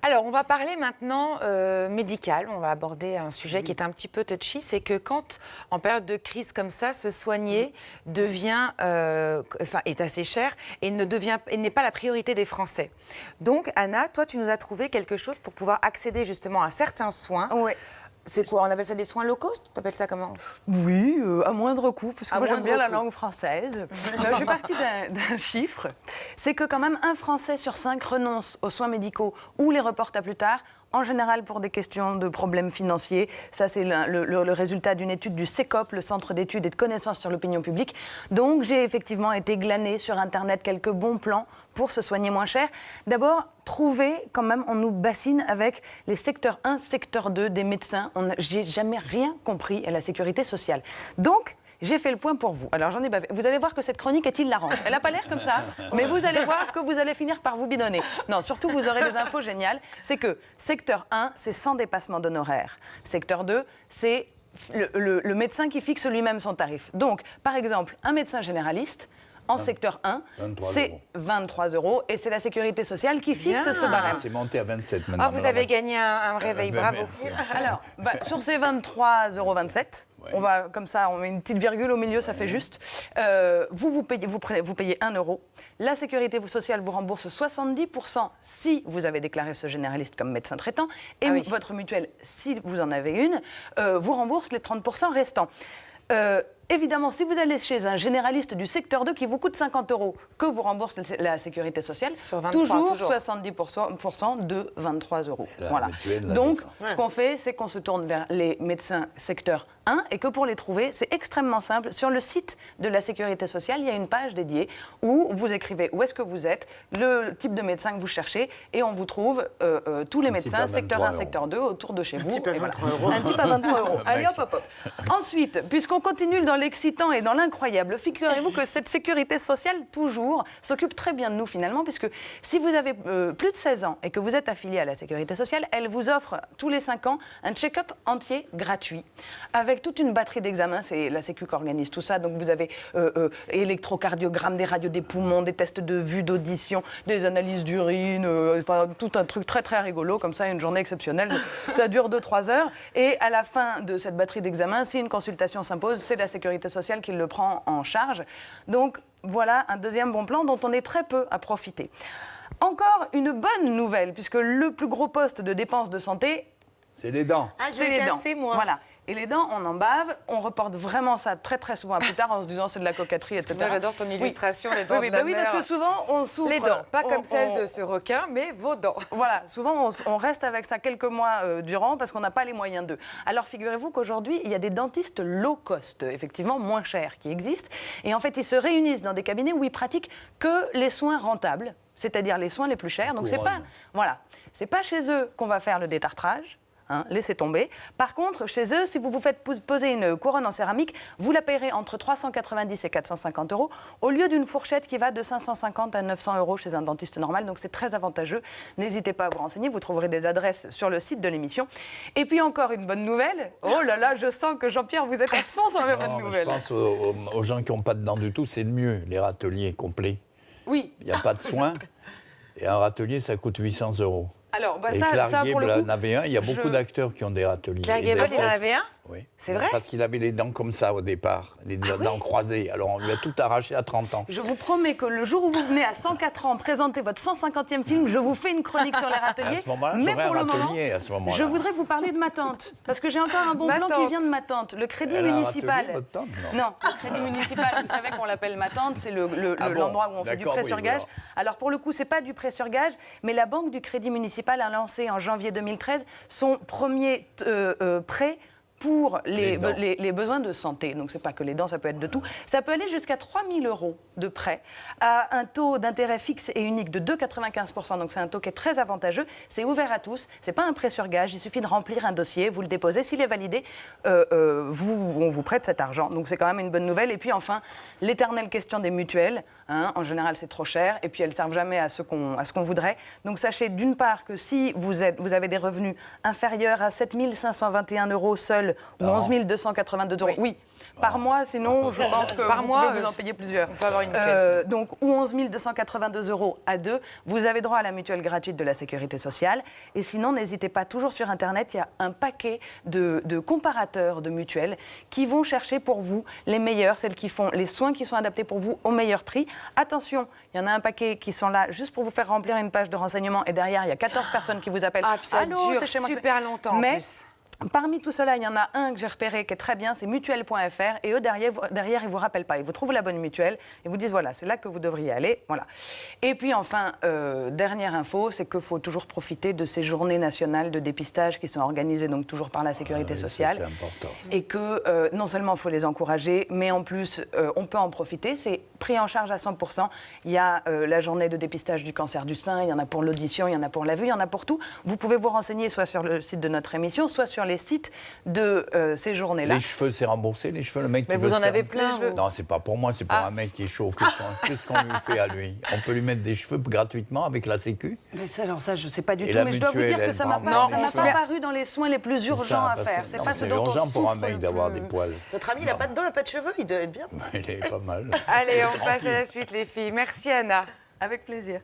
Alors, on va parler maintenant médical. On va aborder un sujet qui est un petit peu touchy. C'est que quand, en période de crise comme ça, se soigner devient, est assez cher et n'est pas la priorité des Français. Donc, Anna, toi, tu nous as trouvé quelque chose pour pouvoir accéder justement à certains soins. Oui. C'est quoi? On appelle ça des soins low cost? Tu appelles ça comment? Oui, à moindre coût, parce que moi j'aime bien la coût. langue française. Je suis partie d'un chiffre, c'est que quand même un Français sur 5 renonce aux soins médicaux ou les reporte à plus tard, en général pour des questions de problèmes financiers. Ça, c'est le résultat d'une étude du CECOP, le Centre d'études et de connaissances sur l'opinion publique. Donc, j'ai effectivement été glanée sur Internet quelques bons plans pour se soigner moins cher. D'abord, trouver, quand même, on nous bassine avec les secteurs 1, secteur 2 des médecins. J'ai jamais rien compris à la sécurité sociale. Donc, j'ai fait le point pour vous. Alors, j'en ai bavé. Vous allez voir que cette chronique est hilarante. Elle n'a pas l'air comme ça, mais vous allez voir que vous allez finir par vous bidonner. Non, surtout, vous aurez des infos géniales. C'est que secteur 1, c'est sans dépassement d'honoraires. Secteur 2, c'est le médecin qui fixe lui-même son tarif. Donc, par exemple, un médecin généraliste, en secteur 1, c'est 23 € et c'est la sécurité sociale qui fixe ce barème. C'est monté à 27 maintenant. Ah, vous avez gagné un réveil, bravo. Alors, sur ces 23,27 €, on va comme ça, on met une petite virgule au milieu, ça fait juste. Vous payez 1 €. La sécurité sociale vous rembourse 70% si vous avez déclaré ce généraliste comme médecin traitant. Et votre mutuelle, si vous en avez une, vous rembourse les 30% restants. Évidemment, si vous allez chez un généraliste du secteur 2 qui vous coûte 50 €, que vous rembourse la sécurité sociale, toujours 70% de 23 €. Voilà. Donc, ce qu'on fait, c'est qu'on se tourne vers les médecins secteur 1 et que pour les trouver, c'est extrêmement simple. Sur le site de la sécurité sociale, il y a une page dédiée où vous écrivez où est-ce que vous êtes, le type de médecin que vous cherchez et on vous trouve tous les médecins secteur 1, secteur 2 autour de chez vous. Un type à 23 €. Un type à 23 €. Allez, hop, hop, hop. Ensuite, puisqu'on continue dans l'excitant et dans l'incroyable, figurez-vous que cette sécurité sociale, toujours, s'occupe très bien de nous finalement, puisque si vous avez plus de 16 ans et que vous êtes affilié à la sécurité sociale, elle vous offre tous les 5 ans un check-up entier gratuit, avec toute une batterie d'examens, c'est la Sécu qui organise tout ça, donc vous avez électrocardiogramme, des radios des poumons, des tests de vue, d'audition, des analyses d'urine, tout un truc très très rigolo, comme ça, une journée exceptionnelle, ça dure 2-3 heures, et à la fin de cette batterie d'examens, si une consultation s'impose, c'est la sécurité sociale qui le prend en charge. Donc voilà un deuxième bon plan dont on est très peu à profiter. Encore une bonne nouvelle, puisque le plus gros poste de dépenses de santé, c'est les dents. Ah, c'est les dents. Moi. Voilà. Et les dents, on en bave, on reporte vraiment ça très très souvent à plus tard en se disant c'est de la coquetterie, etc. Moi, j'adore ton illustration, les dents de la oui, parce que souvent on souffre... Les dents, pas comme celle de ce requin, mais vos dents. Voilà, souvent on reste avec ça quelques mois durant parce qu'on n'a pas les moyens d'eux. Alors figurez-vous qu'aujourd'hui, il y a des dentistes low cost, effectivement moins chers, qui existent. Et en fait, ils se réunissent dans des cabinets où ils pratiquent que les soins rentables, c'est-à-dire les soins les plus chers. Donc c'est pas chez eux qu'on va faire le détartrage. Laissez tomber. Par contre, chez eux, si vous vous faites poser une couronne en céramique, vous la payerez entre 390 et 450 € au lieu d'une fourchette qui va de 550 à 900 € chez un dentiste normal. Donc c'est très avantageux. N'hésitez pas à vous renseigner. Vous trouverez des adresses sur le site de l'émission. Et puis encore une bonne nouvelle. Oh là là, je sens que Jean-Pierre, vous êtes à fond sur les bonnes nouvelles. Je pense aux gens qui n'ont pas de dents du tout, c'est le mieux, les râteliers complets. Oui. Il n'y a pas de soins. Et un râtelier, ça coûte 800 €. Alors, et ça, pour le coup, en avait un. Il y a beaucoup d'acteurs qui ont des râteliers. Claire Gable, il en avait un? Oui. C'est vrai? Parce qu'il avait les dents comme ça au départ, les dents croisées. Alors on lui a tout arraché à 30 ans. Je vous promets que le jour où vous venez à 104 ans présenter votre 150e film, je vous fais une chronique sur les râteliers. À ce moment-là, mais j'aurais pour un le moment, râtelier à ce moment-là. je voudrais vous parler de ma tante. Parce que j'ai encore un bon plan qui vient de ma tante. Le crédit municipal. Elle a un râtelier, votre tante, non, le crédit municipal, vous savez qu'on l'appelle ma tante, c'est l'endroit où on fait du prêt sur gage. Alors pour le coup, c'est pas du prêt sur gage, mais la Banque du Crédit Municipal a lancé en janvier 2013 son premier prêt pour les besoins de santé. Donc, c'est pas que les dents, ça peut être de tout. Ça peut aller jusqu'à 3 000 € de prêt à un taux d'intérêt fixe et unique de 2,95 %. Donc, c'est un taux qui est très avantageux. C'est ouvert à tous. C'est pas un prêt sur gage. Il suffit de remplir un dossier, vous le déposez. S'il est validé, on vous prête cet argent. Donc, c'est quand même une bonne nouvelle. Et puis, enfin, l'éternelle question des mutuelles. En général, c'est trop cher. Et puis, elles ne servent jamais à ce qu'on voudrait. Donc, sachez d'une part que si vous avez des revenus inférieurs à 7 521 € seuls mutuelle ou 11 282 euros. Oui. Par mois, sinon, je pense que Par vous mois, pouvez vous en payer plusieurs. on peut avoir une mutuelle. Donc, ou 11 282 euros à deux, vous avez droit à la mutuelle gratuite de la Sécurité sociale. Et sinon, n'hésitez pas, toujours sur Internet, il y a un paquet de comparateurs de mutuelles qui vont chercher pour vous les meilleures, celles qui font les soins qui sont adaptés pour vous au meilleur prix. Attention, il y en a un paquet qui sont là juste pour vous faire remplir une page de renseignement et derrière, il y a 14 personnes qui vous appellent. Ah, puis ça Allô, dure c'est chez moi. super longtemps en Mais plus. parmi tout cela, il y en a un que j'ai repéré qui est très bien, c'est mutuelle.fr. Et eux, derrière, ils ne vous rappellent pas. Ils vous trouvent la bonne mutuelle et vous disent, voilà, c'est là que vous devriez aller. Voilà. Et puis enfin, dernière info, c'est qu'il faut toujours profiter de ces journées nationales de dépistage qui sont organisées donc toujours par la Sécurité sociale. C'est important. Et que non seulement il faut les encourager, mais en plus, on peut en profiter. C'est pris en charge à 100%. Il y a la journée de dépistage du cancer du sein, il y en a pour l'audition, il y en a pour la vue, il y en a pour tout. Vous pouvez vous renseigner soit sur le site de notre émission, soit sur les sites de ces journées-là. Les cheveux, c'est remboursé, les cheveux, le mec Mais qui vous veut en se faire avez un- plein, vous. Non, c'est pas pour moi, c'est pour un mec qui est chauve. Qu'est-ce qu'on lui fait à lui? On peut lui mettre des cheveux gratuitement avec la Sécu? Mais ça, alors ça, je ne sais pas du Et tout, la mais je dois vous dire mutuelle, que ça m'a elle pas, prend- ça m'a Non, pas c'est- paru dans les soins les plus urgents à faire. C'est pas ce dont on urgent pour un souffre mec le d'avoir plus. des poils. Votre ami, il n'a pas de dents, il n'a pas de cheveux, il doit être bien. Il est pas mal. Allez, on passe à la suite, les filles. Merci, Anna. Avec plaisir.